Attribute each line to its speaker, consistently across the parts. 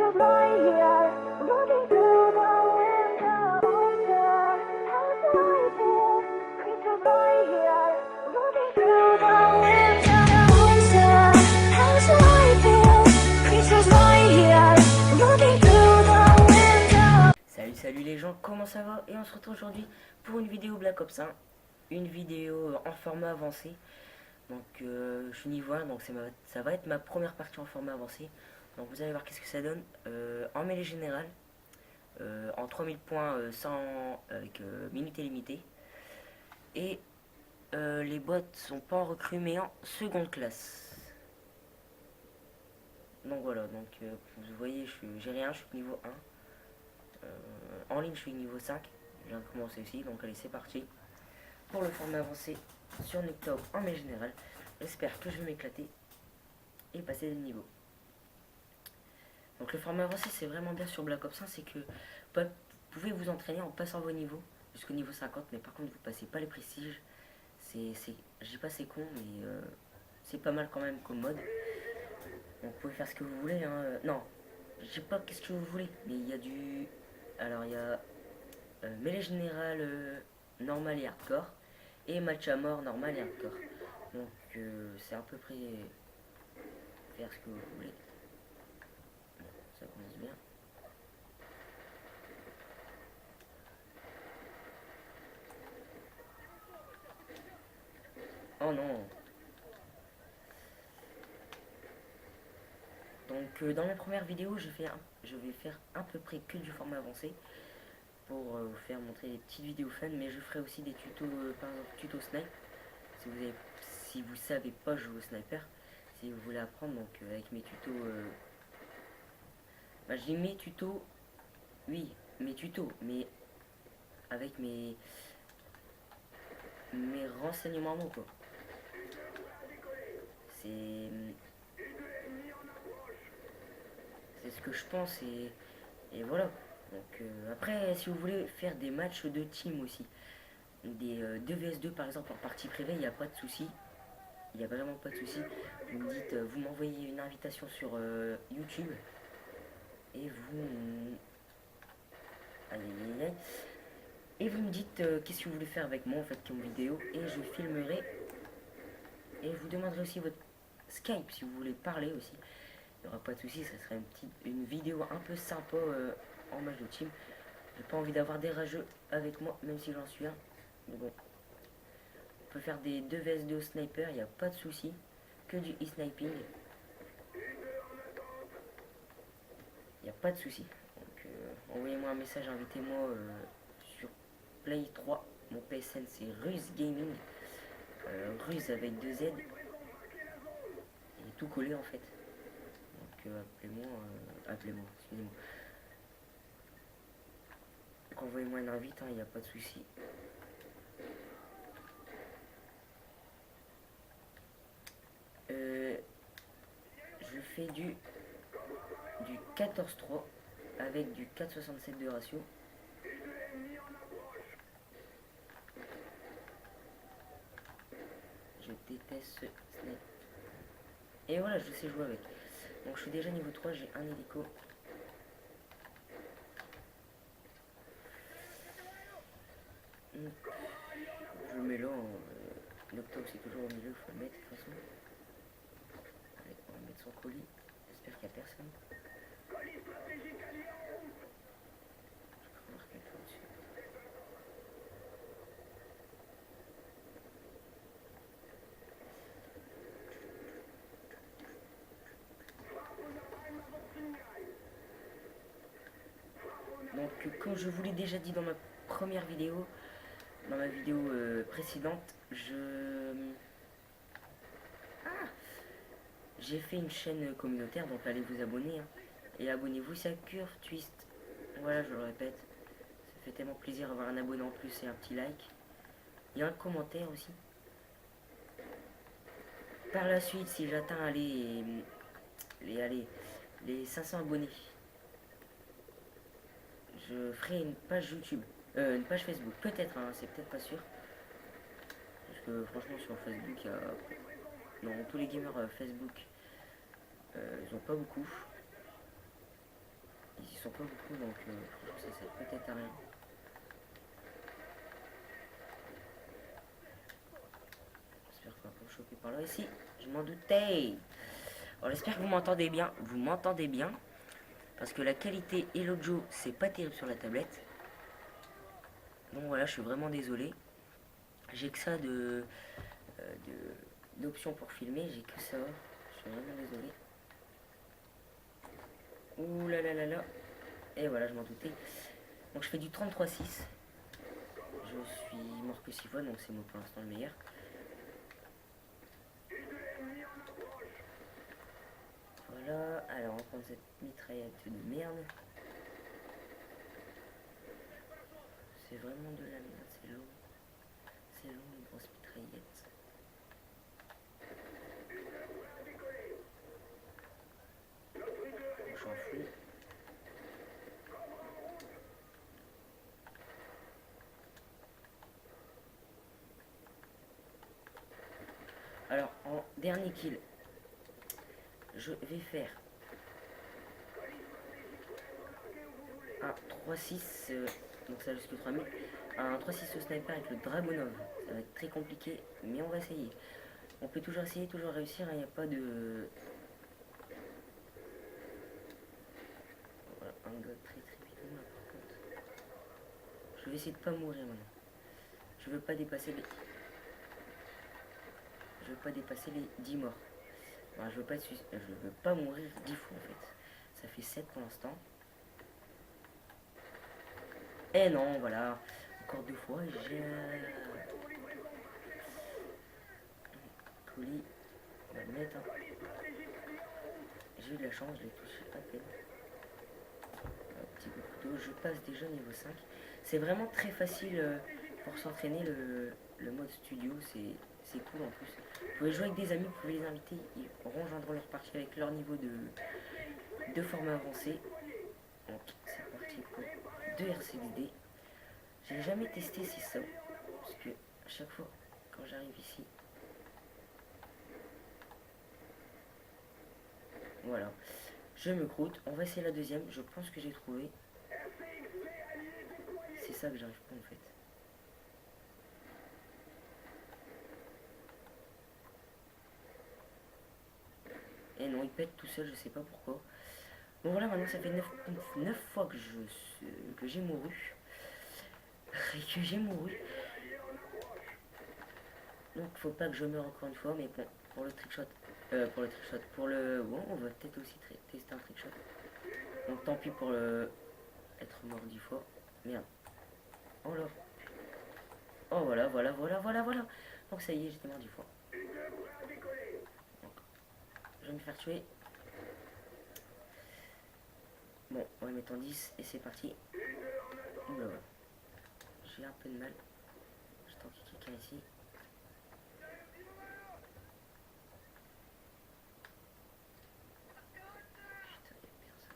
Speaker 1: Creatures lie here, looking through the window. Wonder how do I feel? Creatures lie here, looking through the window. Wonder how do I feel? Creatures lie here, looking through the window.
Speaker 2: Salut les gens, comment ça va? Et on se retrouve aujourd'hui pour une vidéo Black Ops 1, une vidéo en format avancé. Donc je suis niveau 1, donc ça va être ma première partie en format avancé. Donc vous allez voir qu'est-ce que ça donne en mêlée générale, en 3000 points sans, avec minutes illimitées. Et les bots sont pas en recrue mais en seconde classe. Donc voilà, donc vous voyez, j'ai rien, je suis niveau 1. En ligne je suis niveau 5, je viens de commencer aussi, donc allez c'est parti pour le format avancé sur Nuketown en mêlée générale. J'espère que je vais m'éclater et passer des niveaux. Donc le format avancé c'est vraiment bien sur Black Ops 1, c'est que vous pouvez vous entraîner en passant vos niveaux jusqu'au niveau 50, mais par contre vous passez pas les prestiges. Je dis pas c'est con, mais c'est pas mal quand même comme mode. Donc vous pouvez faire ce que vous voulez, hein. Non, je sais pas qu'est-ce que vous voulez, mais il y a du... Alors il y a mêlée générale normal et hardcore, et match à mort normal et hardcore. Donc c'est à peu près faire ce que vous voulez. Bon, ça commence bien. Oh non. Donc dans mes premières vidéos je vais faire à peu près que du format avancé pour vous faire montrer des petites vidéos fun, mais je ferai aussi des tutos, par exemple tuto snipe, si vous savez pas jouer au sniper, si vous voulez apprendre. Donc avec mes tutos, je dis mes tutos, oui mes tutos, mais avec mes renseignements quoi. C'est ce que je pense, et voilà. Donc après si vous voulez faire des matchs de team aussi, des 2 vs2 par exemple en partie privée, il n'y a pas de souci. Il n'y a vraiment pas de souci. Vous me dites, vous m'envoyez une invitation sur YouTube et vous... Aïe, aïe, aïe. Et vous me dites qu'est-ce que vous voulez faire avec moi en fait comme vidéo, et je filmerai. Et je vous demanderai aussi votre Skype si vous voulez parler aussi. Il n'y aura pas de souci, ça sera une vidéo un peu sympa en match de team. J'ai pas envie d'avoir des rageux avec moi, même si j'en suis un. Mais bon. On peut faire des 2 vs2 au sniper, il n'y a pas de souci. Que du e-sniping. Il n'y a pas de souci. Donc envoyez-moi un message, invitez-moi sur Play 3. Mon PSN c'est Ruse Gaming. Ruse avec 2 Z. Et tout collé en fait. Donc appelez-moi, excusez-moi. Donc envoyez-moi une invite, il n'y a pas de souci. Je fais du 14-3 avec du 4,67 de ratio. Je déteste ce snipe. Et voilà, je sais jouer avec. Donc je suis déjà niveau 3, j'ai un hélico. Je mets là, l'octobre c'est toujours au milieu, il faut le mettre de toute façon. Allez, on va mettre son colis. J'espère qu'il n'y a personne. Donc comme je vous l'ai déjà dit dans ma première vidéo, dans ma vidéo précédente, j'ai fait une chaîne communautaire, donc allez vous abonner, hein. Et abonnez-vous, c'est Curve Twist. Voilà, je le répète, ça fait tellement plaisir d'avoir un abonné en plus et un petit like. Et un commentaire aussi. Par la suite, si j'atteins les 500 abonnés, je ferai une page YouTube, une page Facebook, peut-être, hein, c'est peut-être pas sûr. Parce que franchement sur Facebook, il y a... Non, tous les gamers Facebook, ils ont pas beaucoup. Ils y sont pas beaucoup, donc ça sert peut-être à rien. J'espère qu'on va pas me choper par là. Ici, je m'en doutais. Alors j'espère que vous m'entendez bien. Vous m'entendez bien. Parce que la qualité et l'audio, c'est pas terrible sur la tablette. Donc voilà, je suis vraiment désolé. J'ai que ça d'options pour filmer, j'ai que ça. Je suis vraiment désolé. Ouh là là là là. Et voilà, je m'en doutais. Donc je fais du 33-6. Je suis mort que 6 fois, donc c'est moi pour l'instant le meilleur. Voilà, alors on va prendre cette mitraillette de merde. C'est vraiment de la merde, c'est long. C'est long les grosses mitraillettes. On s'en fout. Alors en dernier kill, je vais faire un 3-6, donc ça jusqu'au 3000, un 3-6 au sniper avec le Dragonov. Ça va être très compliqué, mais on va essayer. On peut toujours essayer, toujours réussir, il n'y a pas de... Voilà, un gars très très bidon là par contre. Je vais essayer de pas mourir maintenant. Je veux pas dépasser les... Je veux pas dépasser les 10 morts. Enfin, je veux pas mourir 10 fois en fait. Ça fait 7 pour l'instant. Et non, voilà. Encore 2 fois. J'ai... Colis. On va le mettre. Hein. J'ai eu de la chance, je l'ai touché à peine. Un petit coup de couteau. Je passe déjà niveau 5. C'est vraiment très facile pour s'entraîner le mode studio. C'est cool en plus. Vous pouvez jouer avec des amis, vous pouvez les inviter. Ils rejoindront leur partie avec leur niveau de format avancé. Donc c'est parti pour 2 RCXD. J'ai jamais testé si ça, parce que à chaque fois quand j'arrive ici, voilà, je me croûte. On va essayer la deuxième. Je pense que j'ai trouvé. C'est ça que j'arrive pas en fait. Et non, il pète tout seul, je sais pas pourquoi. Bon voilà, maintenant ça fait 9 fois que j'ai mouru. Et que j'ai mouru. Donc faut pas que je meure encore une fois, mais bon, pour le trickshot. Pour le trickshot. Pour le... Bon, on va peut-être aussi tester un trickshot. Donc tant pis pour le... être mort 10 fois. Merde. Oh là. Oh voilà, voilà, voilà, voilà, voilà. Donc ça y est, j'étais mort 10 fois. Donc, je vais me faire tuer. Bon, on va mettre en 10 et c'est parti. Oula, j'ai un peu de mal. J'attends qu'il y ait quelqu'un ici. Putain, il y a personne.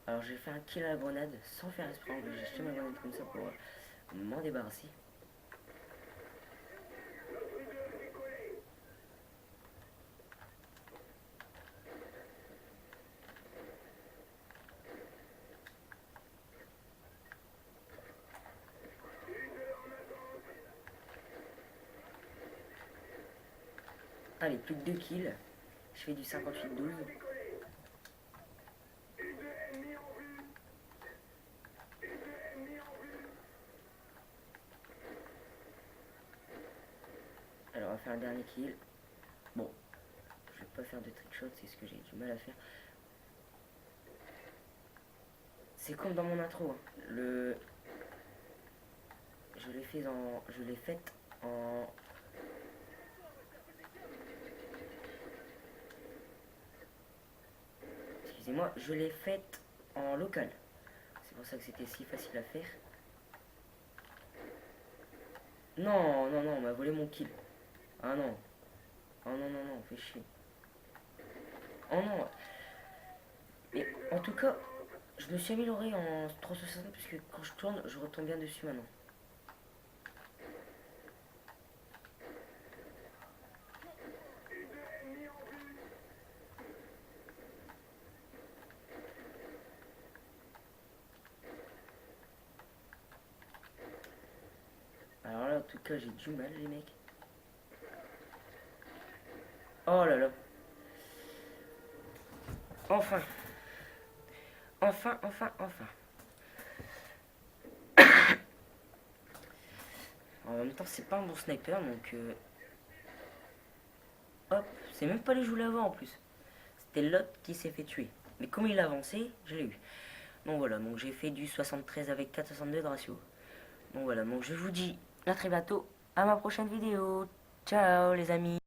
Speaker 2: Alors j'ai fait un kill à la grenade sans faire exprès. J'ai jeté ma grenade comme ça pour m'en débarrasser. Allez, plus de 2 kills. Je fais du 58-12. Alors on va faire un dernier kill. Bon, je vais pas faire de trickshot, c'est ce que j'ai du mal à faire. C'est comme dans mon intro. Hein. Je l'ai faite en... Excusez-moi, je l'ai faite en local. C'est pour ça que c'était si facile à faire. Non, non, non, on m'a volé mon kill. Ah non. Oh non, non, non, fait chier. Oh non. Et en tout cas, je me suis amélioré en 360 puisque quand je tourne, je retombe bien dessus maintenant. tout cas, j'ai du mal, les mecs. Oh là là. Enfin. Enfin, enfin, enfin. En même temps, c'est pas un bon sniper, donc... Hop, c'est même pas les jouer avant en plus. C'était l'autre qui s'est fait tuer. Mais comme il a avancé, je l'ai eu. Donc voilà, donc j'ai fait du 73 avec 4,62 de ratio. Donc voilà, donc je vous dis à très bientôt, à ma prochaine vidéo. Ciao les amis.